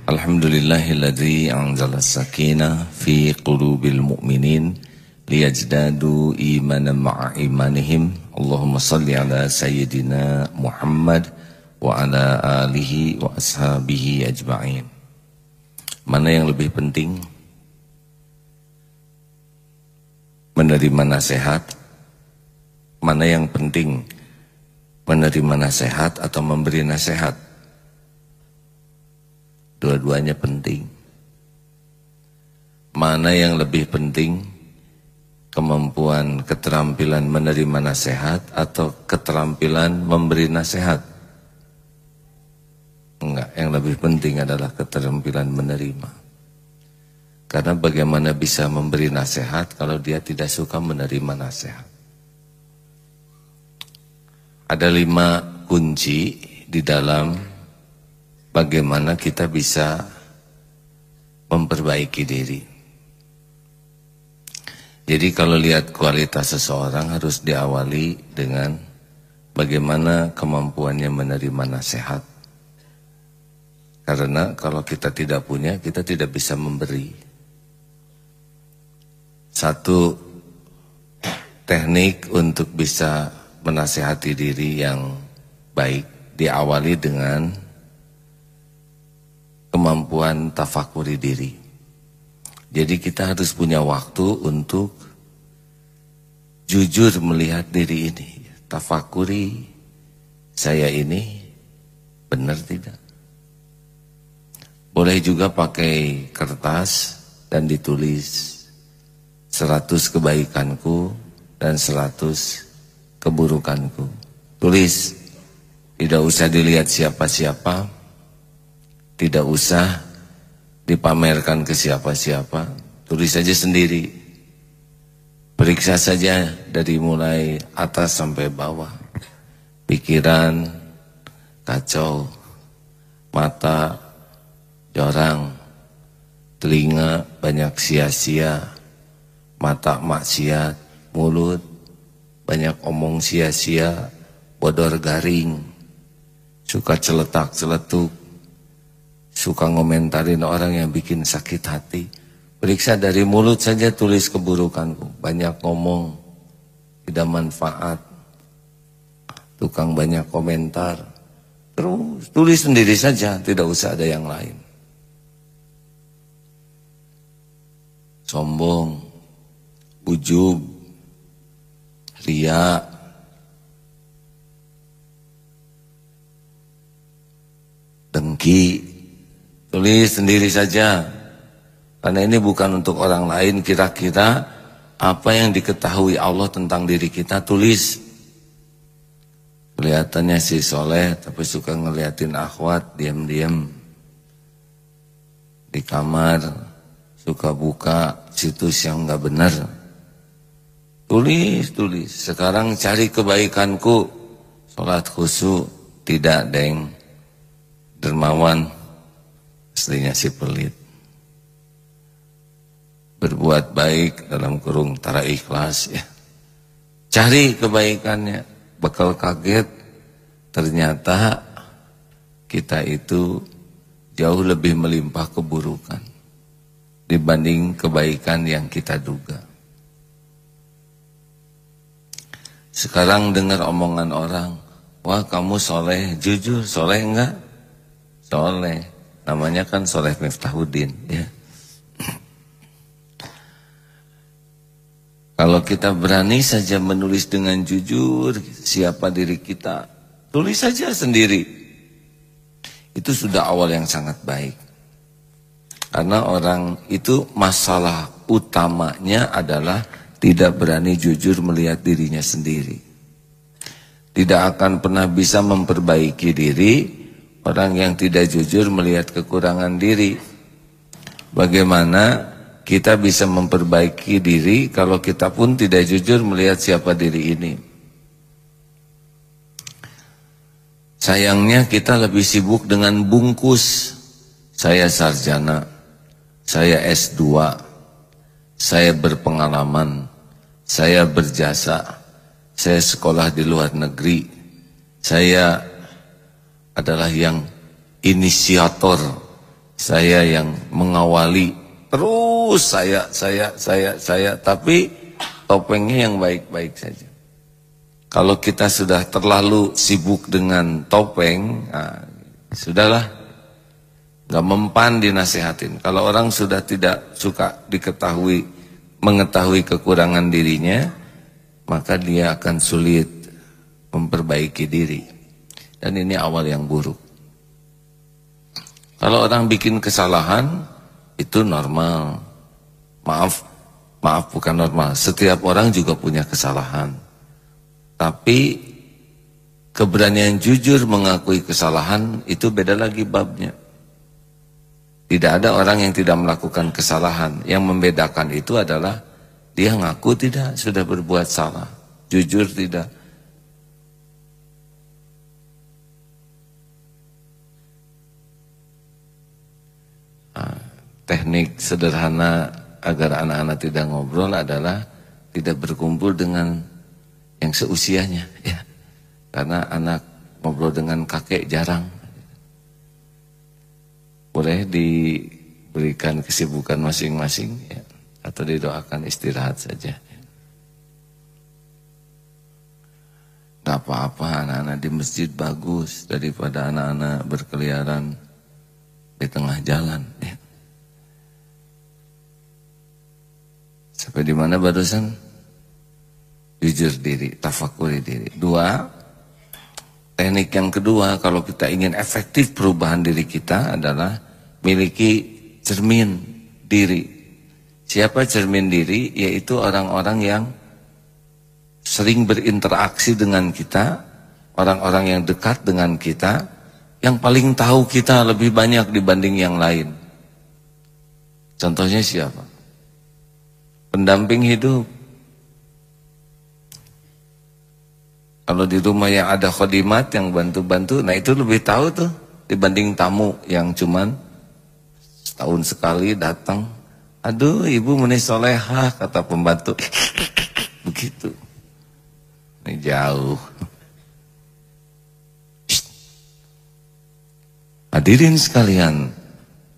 Alhamdulillahilladzi anzala sakinah fi qulubil mu'minin liyajdadu imanan ma'a imanihim. Allahumma salli ala sayyidina Muhammad wa ala alihi wa ashabihi ajma'in. Mana yang lebih penting? Menerima nasihat? Mana yang penting? Menerima nasihat atau memberi nasihat? Dua-duanya penting. Mana yang lebih penting? Kemampuan, keterampilan menerima nasihat atau keterampilan memberi nasihat? Enggak, yang lebih penting adalah keterampilan menerima. Karena bagaimana bisa memberi nasihat kalau dia tidak suka menerima nasihat? Ada 5 kunci di dalam bagaimana kita bisa memperbaiki diri. Jadi kalau lihat kualitas seseorang harus diawali dengan bagaimana kemampuannya menerima nasihat. Karena kalau kita tidak punya, kita tidak bisa memberi. Satu teknik untuk bisa menasihati diri yang baik diawali dengan kemampuan tafakuri diri. Jadi kita harus punya waktu untuk jujur melihat diri ini. Tafakuri, saya ini benar tidak? Boleh juga pakai kertas dan ditulis 100 kebaikanku dan 100 keburukanku. Tulis, tidak usah dilihat siapa-siapa, tidak usah dipamerkan ke siapa-siapa, tulis saja sendiri. Periksa saja dari mulai atas sampai bawah. Pikiran kacau, mata jorang, telinga banyak sia-sia, mata maksiat, mulut banyak omong sia-sia, bodor garing, suka celetak-celetuk, suka ngomentarin orang yang bikin sakit hati. Periksa dari mulut saja, tulis keburukanku. Banyak ngomong, tidak manfaat, tukang banyak komentar. Terus tulis sendiri saja, tidak usah ada yang lain. Sombong, ujub, ria, dengki, tulis sendiri saja. Karena ini bukan untuk orang lain. Kira-kira apa yang diketahui Allah tentang diri kita, tulis. Kelihatannya si soleh tapi suka ngeliatin akhwat diam-diam di kamar, suka buka situs yang enggak benar. Tulis. Sekarang cari kebaikanku. Salat khusyuk, tidak deng. Dermawan, aslinya si pelit. Berbuat baik dalam kurung tara ikhlas ya. Cari kebaikannya. Bakal kaget, ternyata kita itu jauh lebih melimpah keburukan dibanding kebaikan yang kita duga. Sekarang dengar omongan orang, wah kamu soleh, jujur soleh enggak? Soleh, namanya kan Soleh Miftahuddin ya. Kalau kita berani saja menulis dengan jujur siapa diri kita, tulis saja sendiri. Itu sudah awal yang sangat baik. Karena orang itu masalah utamanya adalah tidak berani jujur melihat dirinya sendiri. Tidak akan pernah bisa memperbaiki diri orang yang tidak jujur melihat kekurangan diri. Bagaimana kita bisa memperbaiki diri kalau kita pun tidak jujur melihat siapa diri ini? Sayangnya kita lebih sibuk dengan bungkus. Saya sarjana, saya S2, saya berpengalaman, saya berjasa, saya sekolah di luar negeri, saya adalah yang inisiator saya yang mengawali, terus saya, tapi topengnya yang baik-baik saja. Kalau kita sudah terlalu sibuk dengan topeng, nah, sudahlah, gak mempan dinasehatin. Kalau orang sudah tidak suka mengetahui kekurangan dirinya, maka dia akan sulit memperbaiki diri. Dan ini awal yang buruk. Kalau orang bikin kesalahan, itu normal. Maaf bukan normal. Setiap orang juga punya kesalahan. Tapi keberanian jujur mengakui kesalahan itu beda lagi babnya. Tidak ada orang yang tidak melakukan kesalahan. Yang membedakan itu adalah dia ngaku tidak sudah berbuat salah, jujur tidak. Teknik sederhana agar anak-anak tidak ngobrol adalah tidak berkumpul dengan yang seusianya, ya. Karena anak ngobrol dengan kakek jarang. Boleh diberikan kesibukan masing-masing, ya, atau didoakan istirahat saja. Gak apa-apa, anak-anak di masjid bagus daripada anak-anak berkeliaran di tengah jalan, ya. Sampai di mana barusan? Jujur diri, tafakuri diri. 2, teknik yang kedua kalau kita ingin efektif perubahan diri kita adalah miliki cermin diri. Siapa cermin diri? Yaitu orang-orang yang sering berinteraksi dengan kita, orang-orang yang dekat dengan kita, yang paling tahu kita lebih banyak dibanding yang lain. Contohnya siapa? Pendamping hidup. Kalau di rumah yang ada khodimat yang bantu-bantu, nah itu lebih tahu tuh dibanding tamu yang cuman setahun sekali datang. Aduh, ibu meni solehah, kata pembantu. Begitu. Ini jauh. Hadirin sekalian,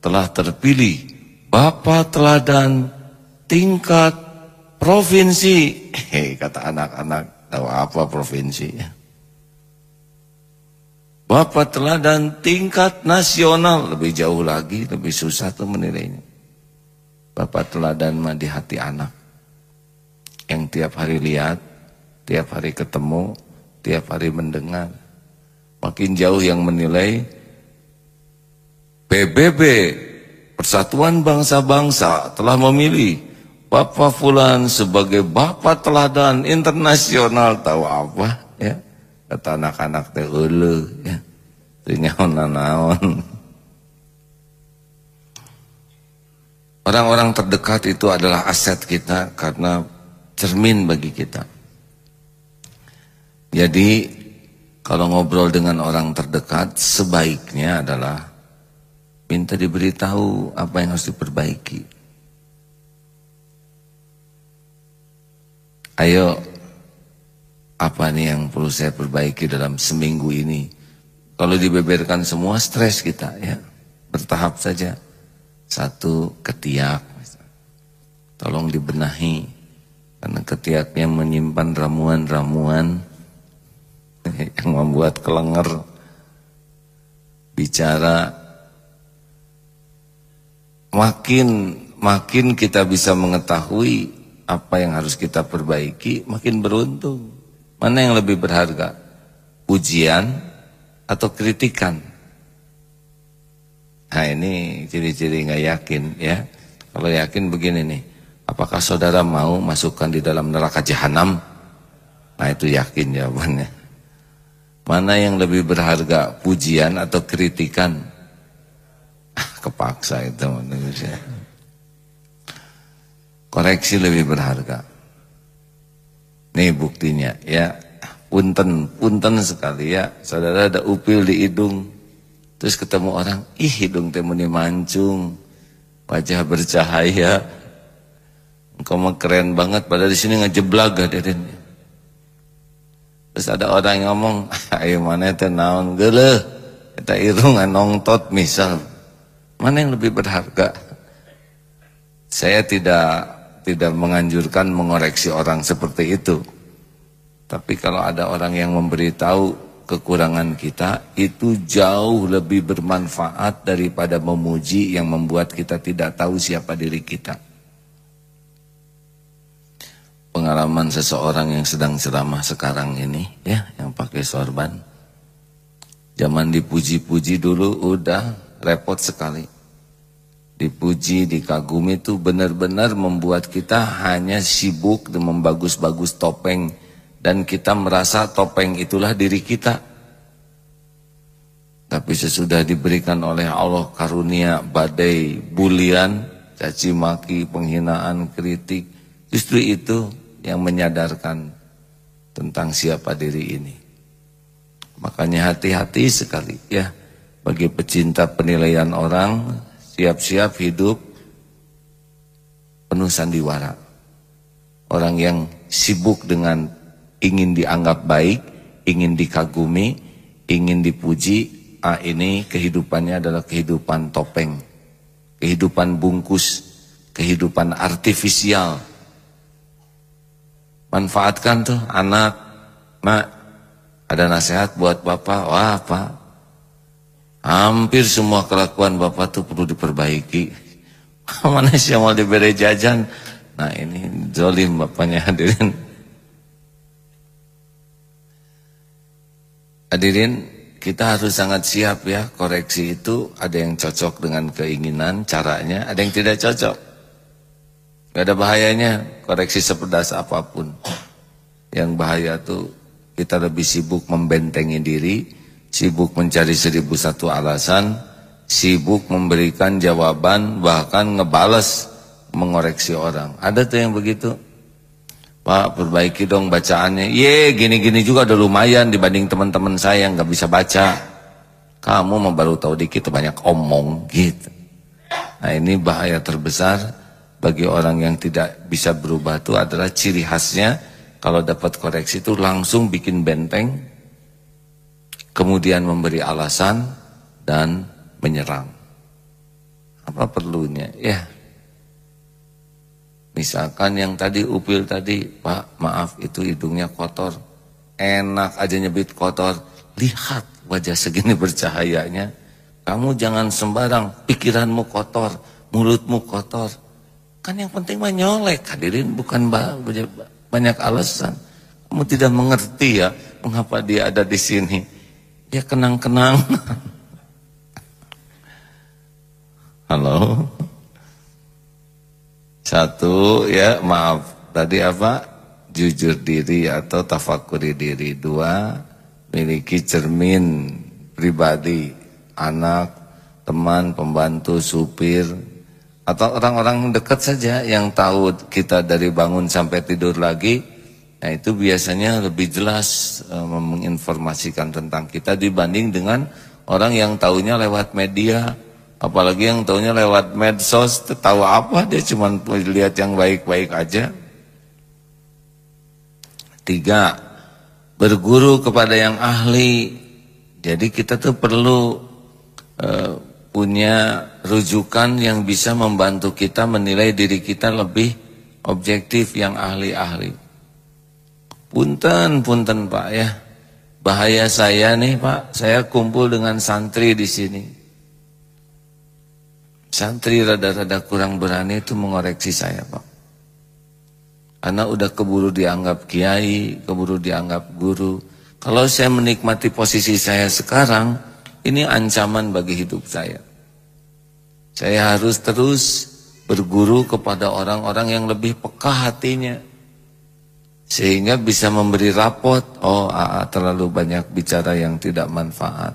telah terpilih Bapak Teladan tingkat provinsi. Kata anak-anak, tahu apa provinsi? Bapak Teladan tingkat nasional, lebih jauh lagi, lebih susah tuh menilainya. Bapak Teladan mah di hati anak, yang tiap hari lihat, tiap hari ketemu, tiap hari mendengar. Makin jauh yang menilai. PBB, Persatuan Bangsa-Bangsa, telah memilih Bapak Fulan sebagai Bapak Teladan internasional. Tahu apa, ya? Kata anak-anak teh heuleuh, ya. Teu naon-naon. Orang-orang terdekat itu adalah aset kita karena cermin bagi kita. Jadi kalau ngobrol dengan orang terdekat, sebaiknya adalah minta diberitahu apa yang harus diperbaiki. Ayo, apa nih yang perlu saya perbaiki dalam seminggu ini? Kalau dibeberkan semua, stres kita, ya. Bertahap saja. 1, ketiak. Tolong dibenahi. Karena ketiaknya menyimpan ramuan-ramuan yang membuat kelenger. Bicara. Makin kita bisa mengetahui apa yang harus kita perbaiki, makin beruntung. Mana yang lebih berharga? Pujian atau kritikan? Nah ini ciri-ciri nggak yakin, ya. Kalau yakin begini nih, apakah saudara mau masukkan di dalam neraka jahanam? Nah itu yakin jawabannya. Mana yang lebih berharga? Pujian atau kritikan? Kepaksa itu manusia. Koreksi lebih berharga. Nih buktinya, ya. Punten sekali, ya. Saudara ada upil di hidung, terus ketemu orang, ih hidung teh meni mancung, wajah bercahaya, engkau mah keren banget, padahal di sini ngejeblag Deden. Terus ada orang yang ngomong, ayo mana teh naon geuleuh, eta irung nongtot misal. Mana yang lebih berharga? Saya tidak menganjurkan mengoreksi orang seperti itu. Tapi kalau ada orang yang memberitahu kekurangan kita, itu jauh lebih bermanfaat daripada memuji yang membuat kita tidak tahu siapa diri kita. Pengalaman seseorang yang sedang ceramah sekarang ini, ya, yang pakai sorban. Zaman dipuji-puji dulu udah repot sekali. Dipuji, dikagumi itu benar-benar membuat kita hanya sibuk dengan membagus-bagus topeng. Dan kita merasa topeng itulah diri kita. Tapi sesudah diberikan oleh Allah karunia badai, bulian, caci maki, penghinaan, kritik. Justru itu yang menyadarkan tentang siapa diri ini. Makanya hati-hati sekali ya bagi pecinta penilaian orang. Siap-siap hidup penuh sandiwara. Orang yang sibuk dengan ingin dianggap baik, ingin dikagumi, ingin dipuji, ini kehidupannya adalah kehidupan topeng, kehidupan bungkus, kehidupan artifisial. Manfaatkan tuh anak, mak, ada nasihat buat bapak, wah pak. Hampir semua kelakuan bapak tuh perlu diperbaiki. Mana sih yang mau diberi jajan? Nah ini zolim bapaknya hadirin. Hadirin, kita harus sangat siap ya. Koreksi itu ada yang cocok dengan keinginan, caranya, ada yang tidak cocok. Gak ada bahayanya koreksi sepedas apapun. Yang bahaya tuh kita lebih sibuk membentengi diri, sibuk mencari 1001 alasan, sibuk memberikan jawaban, bahkan ngebales mengoreksi orang. Ada tuh yang begitu. Pak, perbaiki dong bacaannya. Ye, gini-gini juga udah lumayan dibanding teman-teman saya yang gak bisa baca. Kamu mah baru tahu dikit banyak omong gitu. Nah ini bahaya terbesar bagi orang yang tidak bisa berubah itu adalah ciri khasnya kalau dapat koreksi itu langsung bikin benteng. Kemudian memberi alasan dan menyerang. Apa perlunya? Ya. Misalkan yang tadi Upil tadi, Pak maaf itu hidungnya kotor. Enak aja nyebit kotor. Lihat wajah segini bercahayanya. Kamu jangan sembarang, pikiranmu kotor, mulutmu kotor. Kan yang penting mah nyolek, hadirin, bukan banyak alasan. Kamu tidak mengerti ya mengapa dia ada di sini. Ya kenang-kenang. Halo. Satu ya maaf. Tadi apa? Jujur diri atau tafakuri diri. Dua, miliki cermin pribadi. Anak, teman, pembantu, supir. Atau orang-orang dekat saja yang tahu kita dari bangun sampai tidur lagi. Nah itu biasanya lebih jelas menginformasikan tentang kita dibanding dengan orang yang taunya lewat media, apalagi yang taunya lewat medsos, tahu apa dia cuma lihat yang baik-baik aja. Tiga, berguru kepada yang ahli. Jadi kita tuh perlu punya rujukan yang bisa membantu kita menilai diri kita lebih objektif, yang ahli-ahli. Punten Pak ya. Bahaya saya nih Pak, saya kumpul dengan santri di sini. Santri rada-rada kurang berani itu mengoreksi saya Pak. Karena udah keburu dianggap kiai, keburu dianggap guru. Kalau saya menikmati posisi saya sekarang, ini ancaman bagi hidup saya. Saya harus terus berguru kepada orang-orang yang lebih peka hatinya. Sehingga bisa memberi rapot, oh terlalu banyak bicara yang tidak manfaat.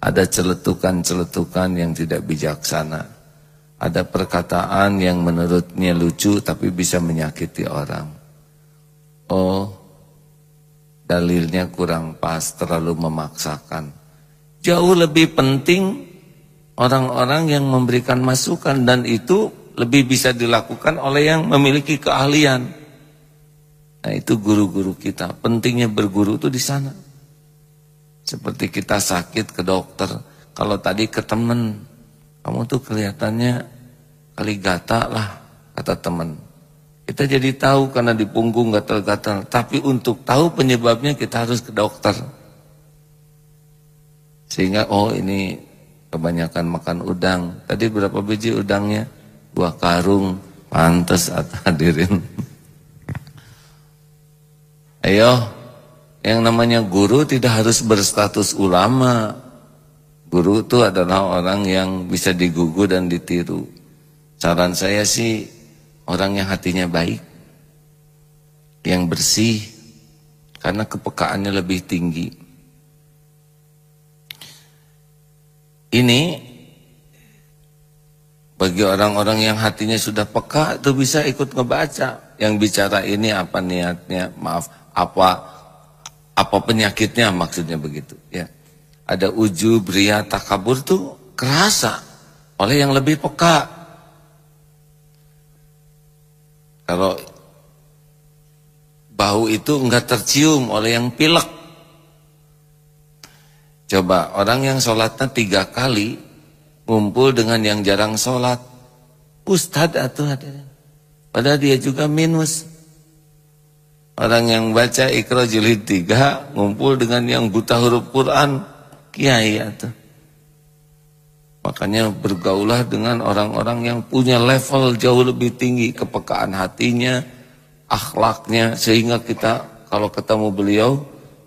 Ada celetukan-celetukan yang tidak bijaksana. Ada perkataan yang menurutnya lucu tapi bisa menyakiti orang. Oh, dalilnya kurang pas, terlalu memaksakan. Jauh lebih penting orang-orang yang memberikan masukan, dan itu lebih bisa dilakukan oleh yang memiliki keahlian. Nah itu guru-guru kita, pentingnya berguru itu di sana. Seperti kita sakit ke dokter, kalau tadi ke teman, kamu kamu tuh kelihatannya kali gata lah, kata teman. Kita jadi tahu karena di punggung gatal-gatal. Tapi untuk tahu penyebabnya kita harus ke dokter. Sehingga oh ini kebanyakan makan udang. Tadi berapa biji udangnya? 2 karung. Pantes atau hadirin. Ayo, yang namanya guru tidak harus berstatus ulama. Guru itu adalah orang yang bisa digugu dan ditiru. Saran saya sih, orang yang hatinya baik, yang bersih, karena kepekaannya lebih tinggi. Ini bagi orang-orang yang hatinya sudah peka itu bisa ikut ngebaca. Yang bicara ini apa niatnya, maaf, apa penyakitnya, maksudnya begitu. Ya, ada ujub, riya, takabur tuh kerasa oleh yang lebih peka. Kalau bau itu enggak tercium oleh yang pilek. Coba orang yang sholatnya 3 kali ngumpul dengan yang jarang sholat, ustad atau hadirin. Padahal dia juga minus. Orang yang baca Iqra jilid 3 ngumpul dengan yang buta huruf Quran, kiai atau. Makanya bergaulah dengan orang-orang yang punya level jauh lebih tinggi, kepekaan hatinya, akhlaknya, sehingga kita kalau ketemu beliau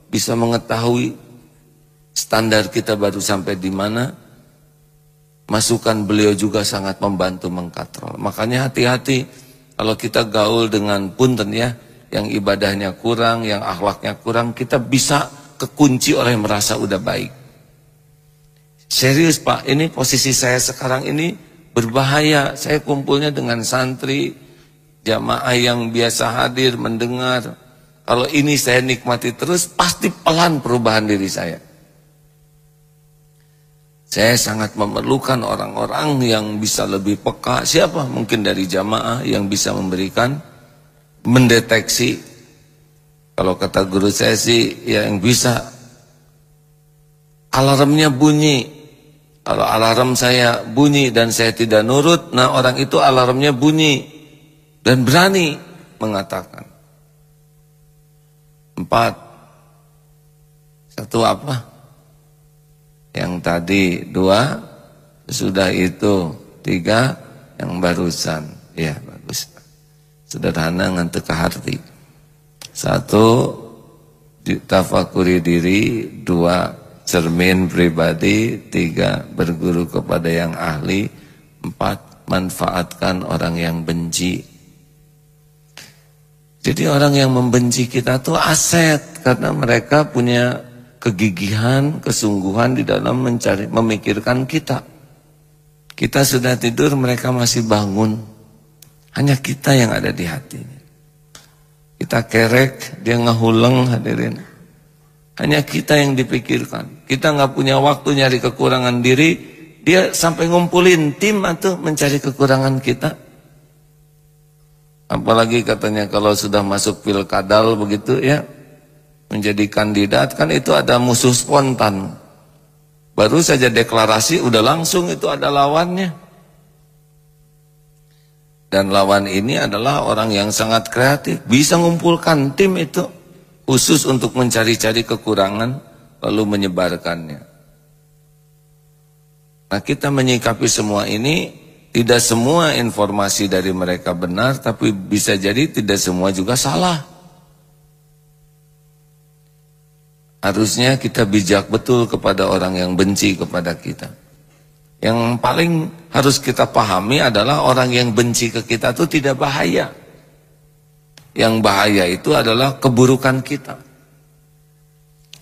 bisa mengetahui standar kita baru sampai di mana. Masukan beliau juga sangat membantu mengkatrol. Makanya hati-hati kalau kita gaul dengan punten ya, yang ibadahnya kurang, yang akhlaknya kurang, kita bisa kekunci oleh merasa udah baik. Serius Pak, ini posisi saya sekarang ini berbahaya. Saya kumpulnya dengan santri, jamaah yang biasa hadir, mendengar. Kalau ini saya nikmati terus, pasti pelan perubahan diri saya. Saya sangat memerlukan orang-orang yang bisa lebih peka. Siapa? Mungkin dari jamaah yang bisa memberikan, mendeteksi. Kalau kata guru saya sih, ya yang bisa. Alarmnya bunyi. Kalau alarm saya bunyi dan saya tidak nurut, nah orang itu alarmnya bunyi dan berani mengatakan. 4. Satu apa? Yang tadi 2, sudah itu 3, yang barusan. Ya bagus. Sederhana ngantek ke hati. 1, tafakuri diri. 2, cermin pribadi. 3, berguru kepada yang ahli. 4, manfaatkan orang yang benci. Jadi orang yang membenci kita tuh aset, karena mereka punya kegigihan, kesungguhan di dalam memikirkan kita. Kita sudah tidur, mereka masih bangun. Hanya kita yang ada di hatinya. Kita kerek, dia ngehuleng, hadirin. Hanya kita yang dipikirkan. Kita nggak punya waktu nyari kekurangan diri, dia sampai ngumpulin tim atau mencari kekurangan kita. Apalagi katanya kalau sudah masuk pilkadal begitu ya, menjadi kandidat kan itu ada musuh spontan. Baru saja deklarasi udah langsung itu ada lawannya. Dan lawan ini adalah orang yang sangat kreatif, bisa mengumpulkan tim itu khusus untuk mencari-cari kekurangan lalu menyebarkannya. Nah, kita menyikapi semua ini, tidak semua informasi dari mereka benar, tapi bisa jadi tidak semua juga salah. Harusnya kita bijak betul kepada orang yang benci kepada kita. Yang paling harus kita pahami adalah orang yang benci ke kita itu tidak bahaya. Yang bahaya itu adalah keburukan kita.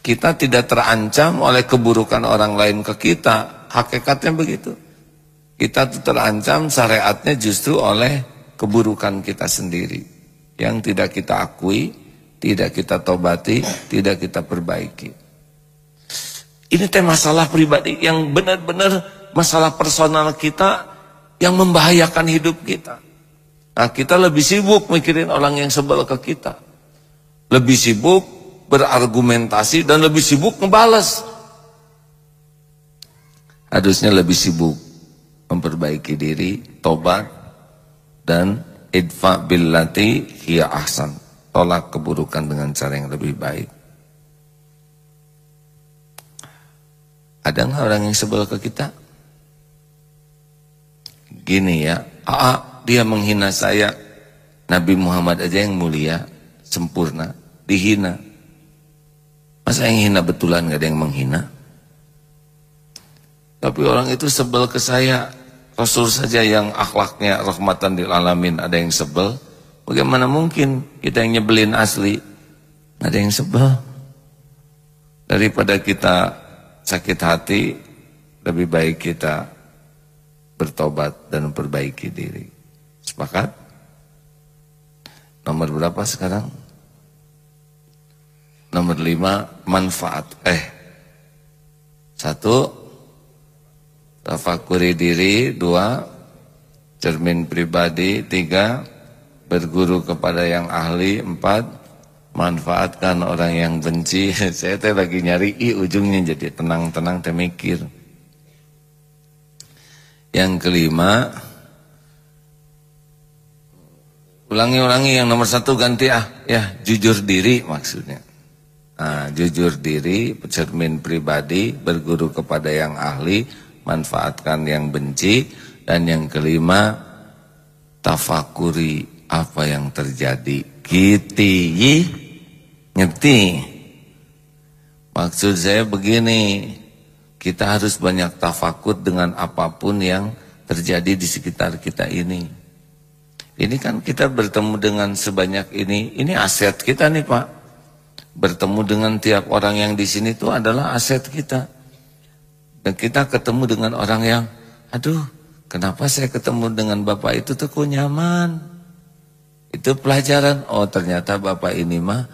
Kita tidak terancam oleh keburukan orang lain ke kita. Hakikatnya begitu. Kita tuh terancam syariatnya justru oleh keburukan kita sendiri. Yang tidak kita akui, tidak kita tobati, tidak kita perbaiki. Ini teh masalah pribadi yang benar-benar masalah personal kita yang membahayakan hidup kita. Nah, kita lebih sibuk mikirin orang yang sebel ke kita. Lebih sibuk berargumentasi dan lebih sibuk ngebalas. Harusnya lebih sibuk memperbaiki diri, tobat, dan idfa billati hiya ahsan, tolak keburukan dengan cara yang lebih baik. Ada nggak orang yang sebel ke kita? Gini ya, dia menghina saya. Nabi Muhammad aja yang mulia, sempurna, dihina. Masa yang hina betulan gak ada yang menghina? Tapi orang itu sebel ke saya. Rasul saja yang akhlaknya rahmatan lil alamin ada yang sebel. Bagaimana mungkin kita yang nyebelin asli? Ada yang sebel. Daripada kita sakit hati, lebih baik kita bertobat dan memperbaiki diri. Sepakat? Nomor berapa sekarang? Nomor 5, manfaat. 1, tafakuri diri. 2, cermin pribadi. 3, berguru kepada yang ahli. 4, manfaatkan orang yang benci. Saya lagi nyari ujungnya jadi tenang-tenang mikir. Yang kelima, ulangi yang nomor 1 ganti ya, jujur diri maksudnya. Jujur diri, cermin pribadi, berguru kepada yang ahli, manfaatkan yang benci. Dan yang kelima, tafakuri apa yang terjadi. Gitu, ngerti? Maksud saya begini, kita harus banyak tafakur dengan apapun yang terjadi di sekitar kita ini. Ini kan kita bertemu dengan sebanyak ini aset kita nih Pak. Bertemu dengan tiap orang yang di sini itu adalah aset kita. Dan kita ketemu dengan orang yang, aduh, kenapa saya ketemu dengan Bapak itu tuh kok nyaman? Itu pelajaran. Oh, ternyata Bapak ini mah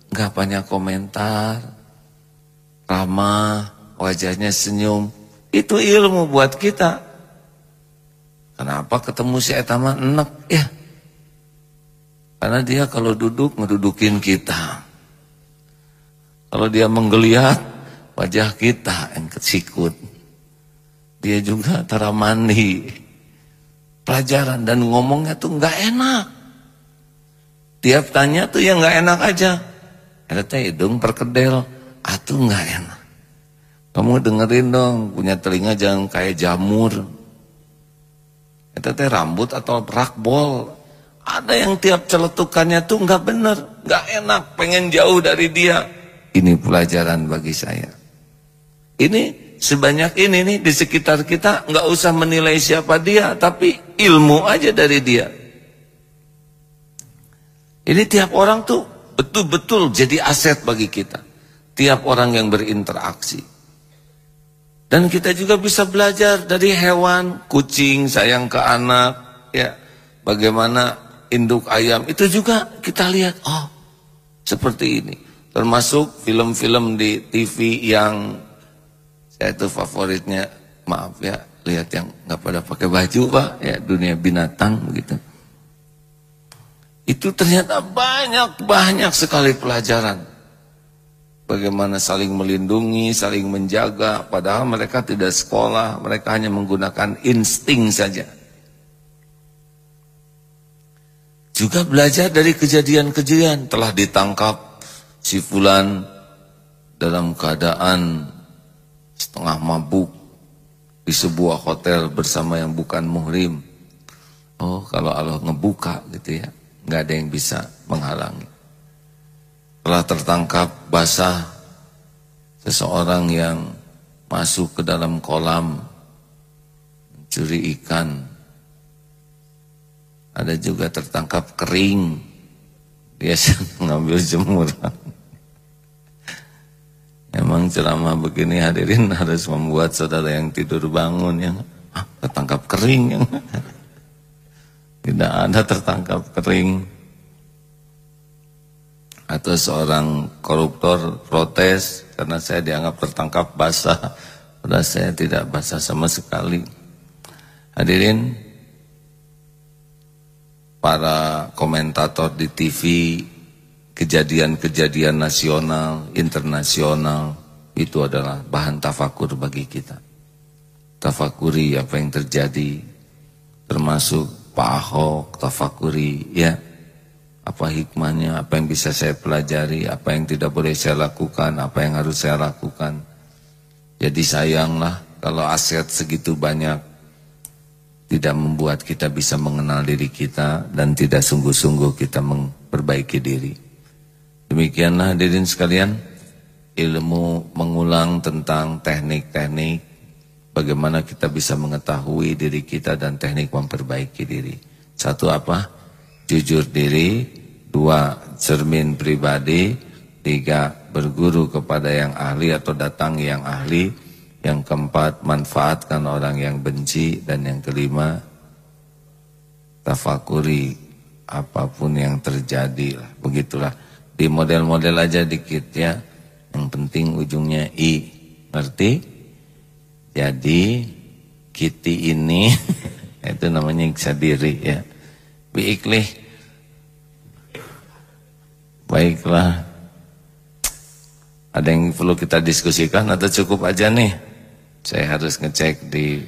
nggak banyak komentar, ramah, wajahnya senyum. Itu ilmu buat kita. Kenapa ketemu si eta mah enak ya? Karena dia kalau duduk ngedudukin kita. Kalau dia menggeliat, wajah kita yang kesikut. Dia juga tara mandi. Pelajaran dan ngomongnya tuh nggak enak. Tiap tanya tuh yang nggak enak aja. Ada teh hidung perkedel, atuh nggak enak. Kamu dengerin dong, punya telinga jangan kayak jamur. Itu teh rambut atau rakbol. Ada yang tiap celetukannya tuh nggak bener, nggak enak, pengen jauh dari dia. Ini pelajaran bagi saya. Ini sebanyak ini nih di sekitar kita, nggak usah menilai siapa dia, tapi ilmu aja dari dia. Ini tiap orang tuh betul-betul jadi aset bagi kita. Tiap orang yang berinteraksi. Dan kita juga bisa belajar dari hewan, kucing sayang ke anak, ya. Bagaimana induk ayam itu juga kita lihat, oh seperti ini. Termasuk film-film di TV yang saya itu favoritnya, maaf ya, lihat yang nggak pada pakai baju Pak, ya dunia binatang begitu. Itu ternyata banyak sekali pelajaran. Bagaimana saling melindungi, saling menjaga, padahal mereka tidak sekolah, mereka hanya menggunakan insting saja. Juga belajar dari kejadian-kejadian, telah ditangkap si fulan dalam keadaan setengah mabuk di sebuah hotel bersama yang bukan muhrim. Oh, kalau Allah ngebuka gitu ya, nggak ada yang bisa menghalangi. Telah tertangkap basah seseorang yang masuk ke dalam kolam mencuri ikan. Ada juga tertangkap kering, dia ngambil jemuran. Emang ceramah begini hadirin harus membuat saudara yang tidur bangun yang tertangkap kering, yang tidak ada tertangkap kering. Atau seorang koruptor protes karena saya dianggap tertangkap basah, padahal saya tidak basah sama sekali. Hadirin, para komentator di TV, kejadian-kejadian nasional, internasional, itu adalah bahan tafakur bagi kita. tafakuri apa yang terjadi, termasuk Pak Ahok, tafakuri ya, apa hikmahnya, apa yang bisa saya pelajari, apa yang tidak boleh saya lakukan, apa yang harus saya lakukan. Jadi sayanglah kalau aset segitu banyak tidak membuat kita bisa mengenal diri kita dan tidak sungguh-sungguh kita memperbaiki diri. Demikianlah hadirin sekalian, ilmu mengulang tentang teknik-teknik bagaimana kita bisa mengetahui diri kita dan teknik memperbaiki diri. Satu apa? Jujur diri. Dua, cermin pribadi. Tiga, berguru kepada yang ahli atau datang yang ahli. Yang keempat, manfaatkan orang yang benci. Dan yang kelima, tafakuri apapun yang terjadi. Begitulah, di model-model aja dikit ya. Yang penting ujungnya I, ngerti? Jadi Kitty ini itu namanya iksa diri ya. Biiklih. Baiklah. Ada yang perlu kita diskusikan atau cukup aja nih? Saya harus ngecek di.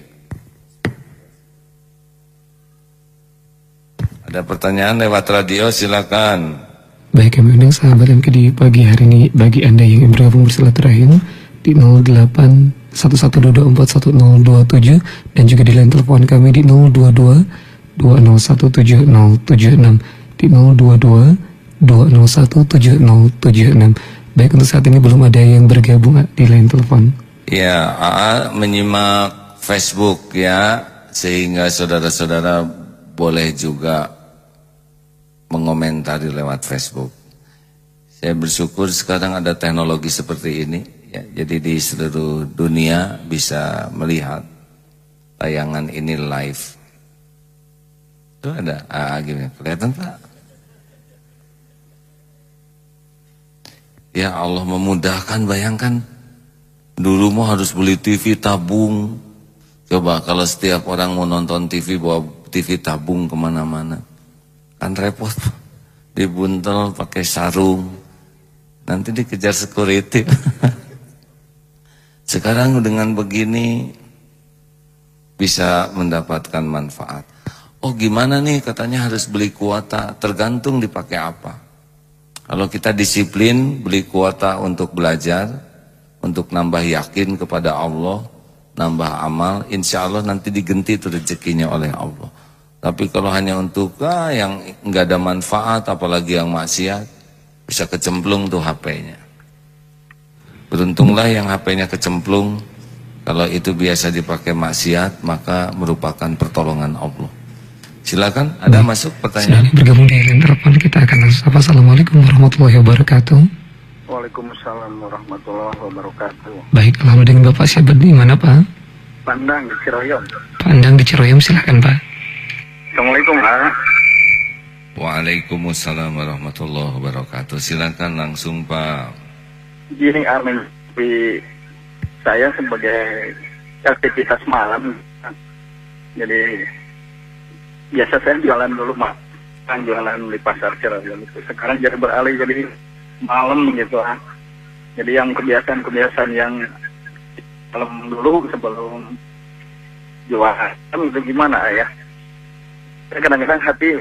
Ada pertanyaan lewat radio, silakan. Baik, kami undang sahabat MK di pagi hari ini. Bagi Anda yang ingin bergabung bersilaturahim di 081122411027 dan juga di line telepon kami di 022201706 di 022201706. Baik, untuk saat ini belum ada yang bergabung di line telepon. Ya, AA menyimak Facebook ya, sehingga saudara-saudara boleh juga mengomentari lewat Facebook. Saya bersyukur sekarang ada teknologi seperti ini ya, jadi di seluruh dunia bisa melihat tayangan ini live. Itu ada gimana? Kelihatan Pak? Ya Allah memudahkan, bayangkan dulu mau harus beli TV tabung. Coba kalau setiap orang mau nonton TV bawa TV tabung kemana-mana, kan repot, dibuntel pakai sarung, nanti dikejar security. Sekarang dengan begini bisa mendapatkan manfaat. Oh gimana nih, katanya harus beli kuota, tergantung dipakai apa. Kalau kita disiplin beli kuota untuk belajar, untuk nambah yakin kepada Allah, nambah amal, insya Allah nanti digenti itu rezekinya oleh Allah. Tapi kalau hanya untuk yang nggak ada manfaat, apalagi yang maksiat, bisa kecemplung tuh HP-nya. Beruntunglah yang HP-nya kecemplung. Kalau itu biasa dipakai maksiat, maka merupakan pertolongan Allah. Silakan, ada masuk pertanyaan. Sudah bergabung di line telepon, kita akan langsung. Assalamualaikum warahmatullahi wabarakatuh. Waalaikumsalam warahmatullahi wabarakatuh. Baik, alhamdulillah, dengan Bapak siapa di mana Pak? Pandang di Ciroyom. Pandang di Ciroyom, silakan Pak. Assalamualaikum Pak. Waalaikumsalam warahmatullahi wabarakatuh. Silakan langsung Pak. Gini Armin, saya sebagai aktivitas malam, jadi biasa saya jualan dulu kan jualan di pasar Ciroyom itu. Sekarang jadi beralih jadi malam gitu ah. Jadi yang kebiasaan yang malam dulu sebelum jualan itu gimana ya? Saya kadang-kadang hati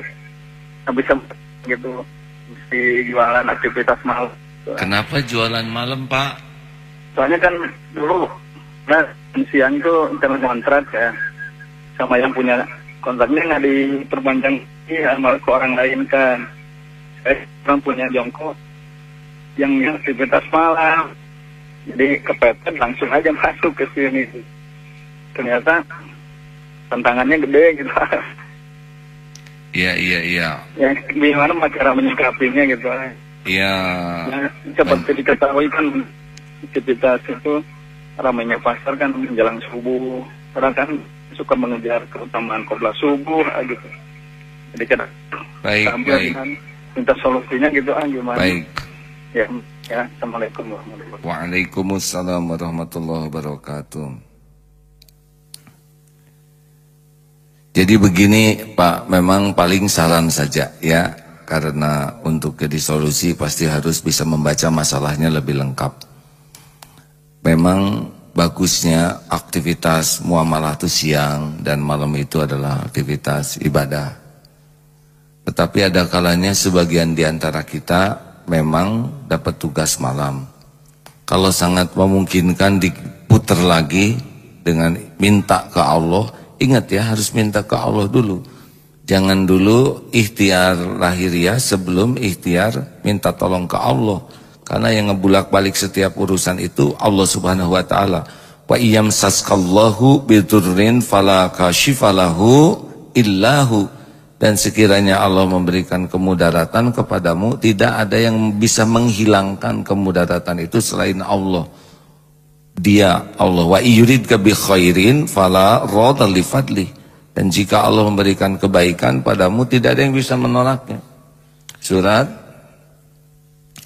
nggak bisa gitu di jualan aktivitas malam. Kenapa jualan malam Pak? Soalnya kan dulu siang itu internet kontrak ya, sama yang punya kontraknya nggak diperpanjang sama ke orang lain kan. Saya kan punya jongkok yang aktivitas malam, jadi kepepet langsung aja masuk ke sini. Ternyata tantangannya gede gitu. Iya. Ya gimana cara menyikapinya gitu. Iya. Ya, seperti diketahui kan aktivitas itu ramainya pasar kan menjelang subuh. Orang kan suka mengejar keutamaan qobla subuh gitu. Jadi kan baik. Minta solusinya gitu gimana? Baik. Ya, Assalamualaikum warahmatullahi wabarakatuh. Waalaikumsalam warahmatullahi wabarakatuh. Jadi begini Pak, memang paling saran saja ya, karena untuk jadi solusi pasti harus bisa membaca masalahnya lebih lengkap. Memang bagusnya aktivitas muamalah itu siang dan malam itu adalah aktivitas ibadah. Tetapi ada kalanya sebagian di antara kita memang dapat tugas malam. Kalau sangat memungkinkan diputar lagi dengan minta ke Allah. Ingat ya, harus minta ke Allah dulu. Jangan dulu ikhtiar lahiriah sebelum ikhtiar minta tolong ke Allah. Karena yang ngebulak-balik setiap urusan itu Allah Subhanahu wa taala. Wa iyamsaskallahu bidurrin fala kashifalahu illahu. Dan sekiranya Allah memberikan kemudaratan kepadamu, tidak ada yang bisa menghilangkan kemudaratan itu selain Allah. Dia Allah. Wa yuridka bi khairin fala radha li fadli. Dan jika Allah memberikan kebaikan padamu, tidak ada yang bisa menolaknya. Surat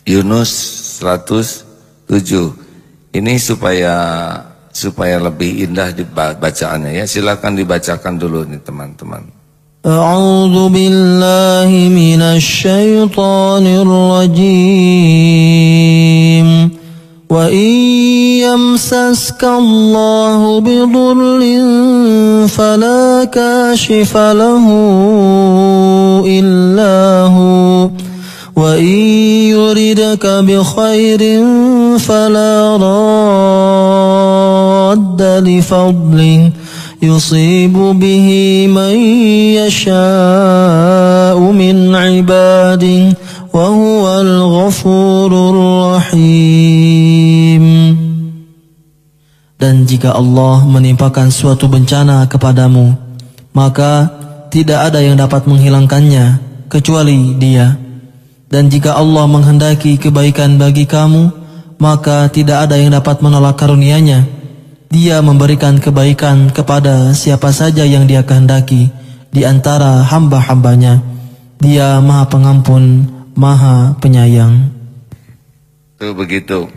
Yunus 107. Ini supaya lebih indah bacaannya ya. Silakan dibacakan dulu nih teman-teman. A'udzu billahi minasy syaithanir rajim. Wa iyamsaska Allahu bidurrin fala kashifa lahu illa hu wa yuridka bi khairin fala radda li fadlihi يصيب به من يشاء من عباده وهو الغفور الرحيم. Dan jika Allah menimpakan suatu bencana kepadamu, maka tidak ada yang dapat menghilangkannya kecuali Dia. Dan jika Allah menghendaki kebaikan bagi kamu, maka tidak ada yang dapat menolak karunia-Nya. Dia memberikan kebaikan kepada siapa saja yang Dia kehendaki di antara hamba-hambanya. Dia Maha Pengampun, Maha Penyayang. Itu begitu.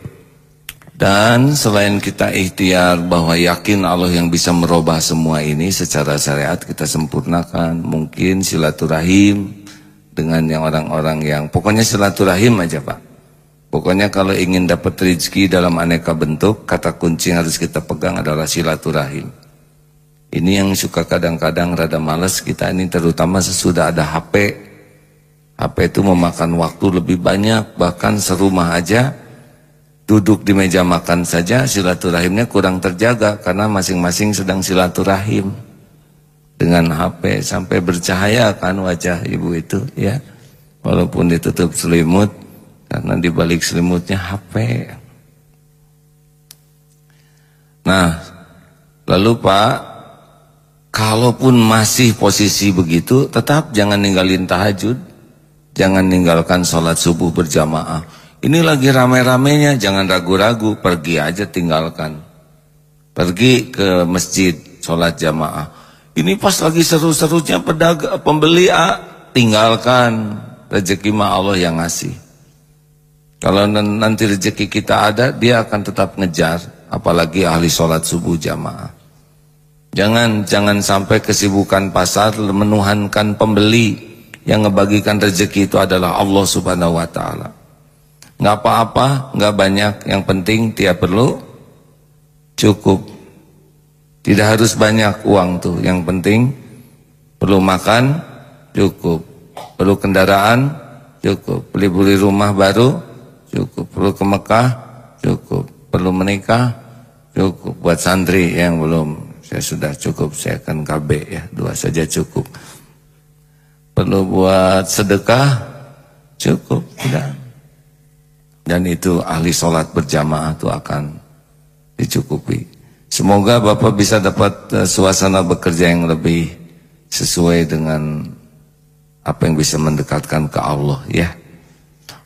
Dan selain kita ikhtiar bahwa yakin Allah yang bisa merubah semua ini secara syariat, kita sempurnakan. Mungkin silaturahim dengan yang orang-orang yang pokoknya silaturahim aja Pak. Pokoknya kalau ingin dapat rezeki dalam aneka bentuk, kata kunci yang harus kita pegang adalah silaturahim. Ini yang suka kadang-kadang rada malas kita ini, terutama sesudah ada HP. HP itu memakan waktu lebih banyak, bahkan serumah aja duduk di meja makan saja silaturahimnya kurang terjaga karena masing-masing sedang silaturahim dengan HP sampai bercahaya kan wajah ibu itu ya, walaupun ditutup selimut. Karena di balik selimutnya HP. Nah, lalu Pak, kalaupun masih posisi begitu, tetap jangan ninggalin tahajud, jangan ninggalkan sholat subuh berjamaah. Ini lagi rame-ramenya, jangan ragu-ragu, pergi aja tinggalkan. Pergi ke masjid, sholat jamaah. Ini pas lagi seru-serunya pembeli, tinggalkan. Rezeki mah Allah yang ngasih. Kalau nanti rezeki kita ada, Dia akan tetap ngejar, apalagi ahli sholat subuh jamaah. Jangan sampai kesibukan pasar menuhankan pembeli. Yang ngebagikan rezeki itu adalah Allah Subhanahu wa taala. Nggak apa-apa, nggak banyak, yang penting tiap perlu cukup. Tidak harus banyak uang tuh, yang penting perlu makan cukup, perlu kendaraan cukup, beli rumah baru cukup, perlu ke Mekah cukup, perlu menikah cukup. Buat santri yang belum, saya sudah cukup, saya akan KB ya, 2 saja cukup. Perlu buat sedekah cukup, tidak. Dan itu ahli sholat berjamaah itu akan dicukupi. Semoga Bapak bisa dapat suasana bekerja yang lebih sesuai dengan apa yang bisa mendekatkan ke Allah ya.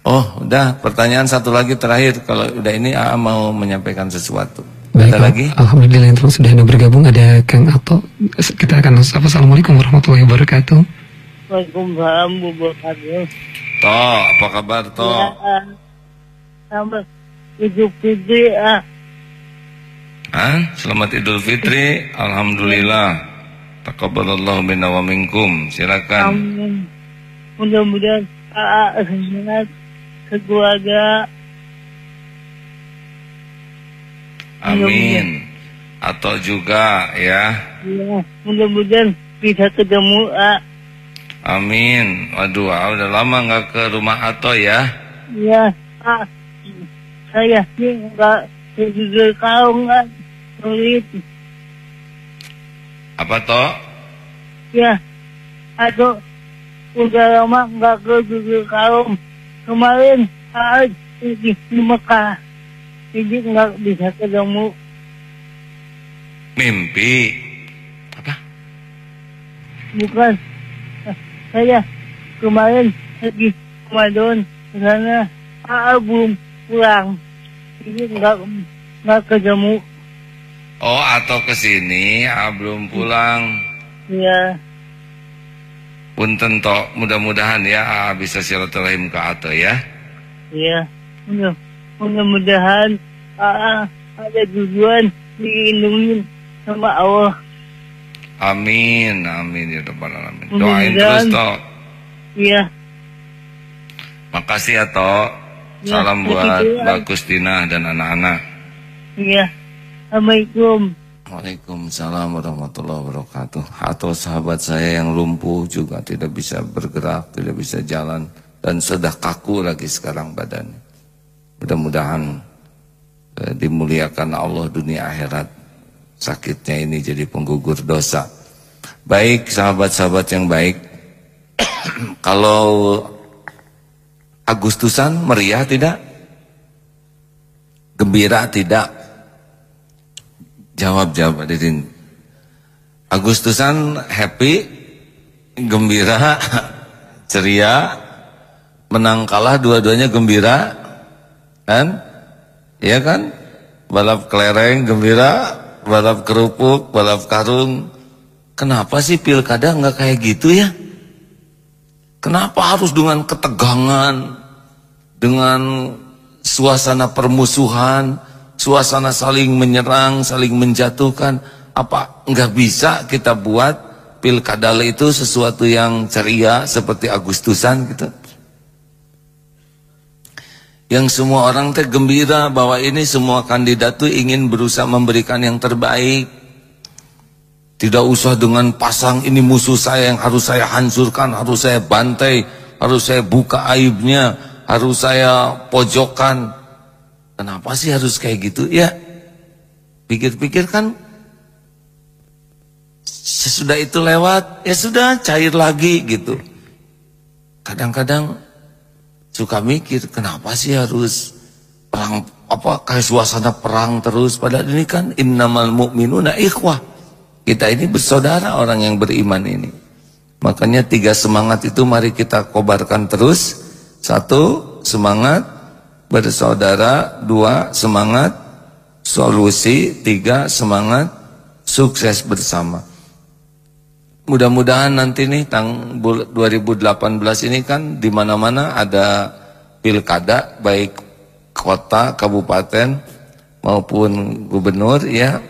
Oh, udah, pertanyaan satu lagi terakhir. Kalau udah ini AA mau menyampaikan sesuatu. Baik, ada lagi? Alhamdulillah yang sudah ada bergabung. Ada Kang Ato. Kita akan Assalamualaikum warahmatullahi wabarakatuh. Waalaikumsalam warahmatullahi wabarakatuh. Toh, apa kabar Toh? Ya, selamat Idul Fitri. Selamat Idul Fitri. Alhamdulillah. Taqabbalallahu minna wa minkum. Silakan. Amin. Mudah-mudahan sehat keluarga. Amin. Atau juga ya. Ya, mudah-mudahan bisa ketemu Amin. Waduh, udah lama nggak ke rumah Ato ya. Ya, saya sih nggak juga kaum sulit. Apa toh? Ya, atau udah lama nggak ke juga kaum. Kemarin di Mekah, jadi nggak bisa ketemu. Mimpi. Apa? Bukan, saya kemarin lagi Ramadan karena belum pulang, jadi nggak ketemu. Oh, atau kesini, belum pulang. Ya, Punten toh, mudah-mudahan ya bisa silaturahim ke Ato ya. ya, mudah-mudahan ada tujuan dilindungi sama Allah. Amin, amin ya rabbal alamin. Doain Mudah-mudahan. terus toh. Iya, Makasih ya toh. Ya, Salam buat begitu, Mbak Kustina dan anak-anak. iya. Assalamualaikum. Waalaikumsalam warahmatullahi wabarakatuh. Atau sahabat saya yang lumpuh juga tidak bisa bergerak, tidak bisa jalan, dan sudah kaku lagi sekarang badannya. Mudah-mudahan dimuliakan Allah dunia akhirat. Sakitnya ini jadi penggugur dosa. Baik sahabat-sahabat yang baik. Kalau Agustusan meriah tidak? Gembira tidak? Jawab hadirin. Agustusan happy, gembira, ceria, menang kalah dua-duanya gembira, kan? Iya kan? Balap kelereng gembira, balap kerupuk, balap karung. Kenapa sih pilkada nggak kayak gitu ya? Kenapa harus dengan ketegangan, dengan suasana permusuhan, suasana saling menyerang, saling menjatuhkan? Apa nggak bisa kita buat pilkada itu sesuatu yang ceria seperti Agustusan gitu? Yang semua orang teh gembira bahwa ini semua kandidat tuh ingin berusaha memberikan yang terbaik. Tidak usah dengan pasang ini musuh saya yang harus saya hancurkan, harus saya bantai, harus saya buka aibnya, harus saya pojokkan. Kenapa sih harus kayak gitu? Ya, pikir-pikir kan sesudah itu lewat, ya sudah cair lagi gitu. Kadang-kadang suka mikir, kenapa sih harus perang, kayak suasana perang terus? Padahal ini kan innamal mu'minuna ikhwah. Kita ini bersaudara, orang yang beriman ini. Makanya 3 semangat itu mari kita kobarkan terus. 1, semangat bersaudara. 2, semangat solusi. 3, semangat sukses bersama. Mudah-mudahan nanti nih tahun 2018 ini kan di mana-mana ada pilkada, baik kota, kabupaten maupun gubernur ya.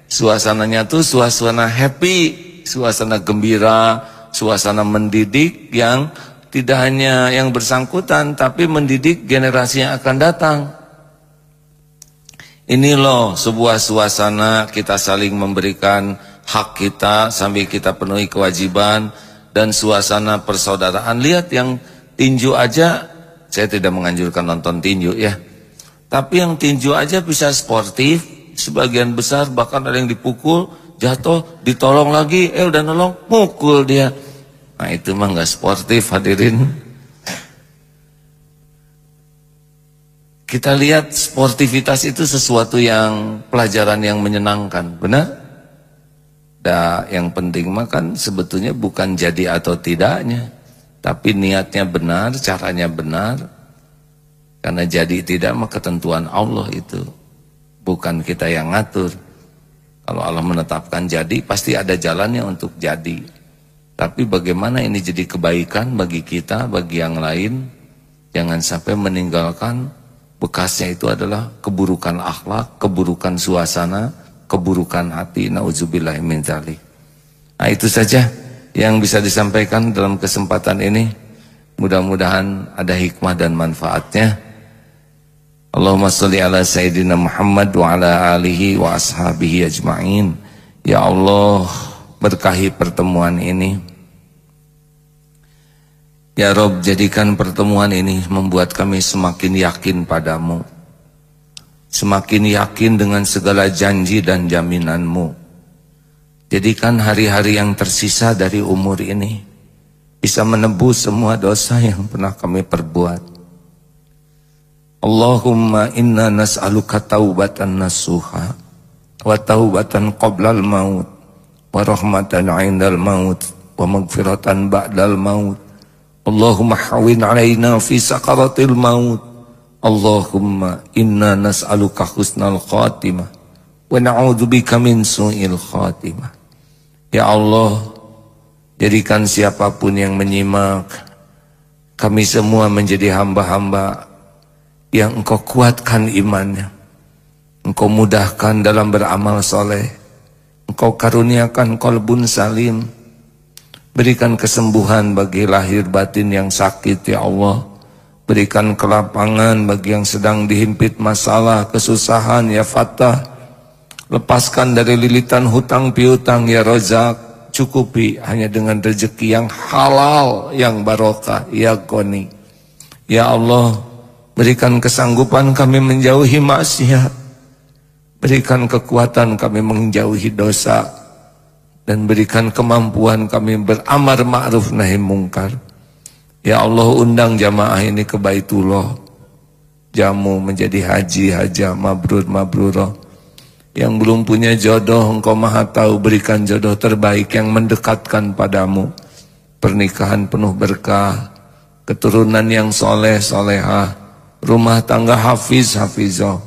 Suasananya tuh suasana happy, suasana gembira, suasana mendidik yang tidak hanya yang bersangkutan tapi mendidik generasi yang akan datang. Ini loh sebuah suasana kita saling memberikan hak kita sambil kita penuhi kewajiban, dan suasana persaudaraan. Lihat yang tinju aja, saya tidak menganjurkan nonton tinju ya, tapi yang tinju aja bisa sportif. Sebagian besar bahkan ada yang dipukul, jatuh, ditolong lagi, udah nolong, mukul dia. Nah itu mah nggak sportif hadirin. Kita lihat sportivitas itu sesuatu yang pelajaran yang menyenangkan, benar? Dan yang penting mah kan sebetulnya bukan jadi atau tidaknya, tapi niatnya benar, caranya benar. Karena jadi tidak mah ketentuan Allah itu, bukan kita yang ngatur. Kalau Allah menetapkan jadi, pasti ada jalannya untuk jadi. Tapi bagaimana ini jadi kebaikan bagi kita, bagi yang lain. Jangan sampai meninggalkan bekasnya itu adalah keburukan akhlak, keburukan suasana, keburukan hati. Nauzubillahi min dzalik. Nah itu saja yang bisa disampaikan dalam kesempatan ini. Mudah-mudahan ada hikmah dan manfaatnya. Allahumma sholli ala Sayyidina Muhammad wa ala alihi wa ashabihi ajma'in. Ya Allah, berkahi pertemuan ini. Ya Rob, jadikan pertemuan ini membuat kami semakin yakin padamu, semakin yakin dengan segala janji dan jaminanmu. Jadikan hari-hari yang tersisa dari umur ini bisa menebus semua dosa yang pernah kami perbuat. Allahumma inna nas'aluka taubatan nasuha wa taubatan qoblal maut wa rahmatan 'indal maut wa maghfiratan ba'dal maut. Allahumma hawin 'alaina fi sakaratil maut. Allahumma inna nas'aluka husnal khatimah wa na'udzubika min su'il khatimah. Ya Allah, jadikan siapapun yang menyimak kami semua menjadi hamba-hamba yang Engkau kuatkan imannya, Engkau mudahkan dalam beramal soleh, Engkau karuniakan qalbun salim, berikan kesembuhan bagi lahir batin yang sakit ya Allah, berikan kelapangan bagi yang sedang dihimpit masalah, kesusahan ya Fattah, lepaskan dari lilitan hutang piutang ya Razak, cukupi hanya dengan rezeki yang halal, yang barokah ya Ghani. Ya Allah, berikan kesanggupan kami menjauhi maksiat, berikan kekuatan kami menjauhi dosa, dan berikan kemampuan kami beramar ma'ruf nahi mungkar. Ya Allah, undang jamaah ini ke Baitullah, jamu menjadi haji, hajah, mabrur, mabrurah. Yang belum punya jodoh, Engkau maha tahu, berikan jodoh terbaik yang mendekatkan padamu. Pernikahan penuh berkah, keturunan yang soleh, solehah, rumah tangga hafiz, hafizah.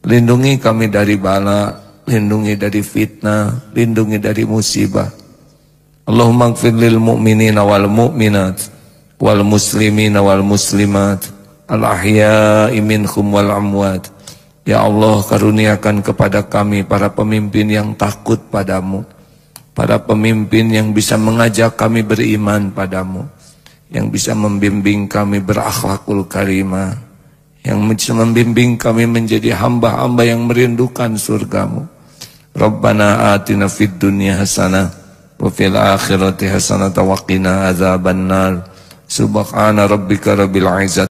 Lindungi kami dari bala, lindungi dari fitnah, lindungi dari musibah. Allahumma ighfir lil mu'minina wal mu'minat wal muslimina wal muslimat al ahya'i minhum wal amwat. Ya Allah, karuniakan kepada kami para pemimpin yang takut padamu, para pemimpin yang bisa mengajak kami beriman padamu, yang bisa membimbing kami berakhlakul karimah, yang bisa membimbing kami menjadi hamba-hamba yang merindukan surgamu. Rabbana atina fid dunya hasanah wa fil akhirati hasanah wa qina adzabannar. Subhana rabbika rabbil izzati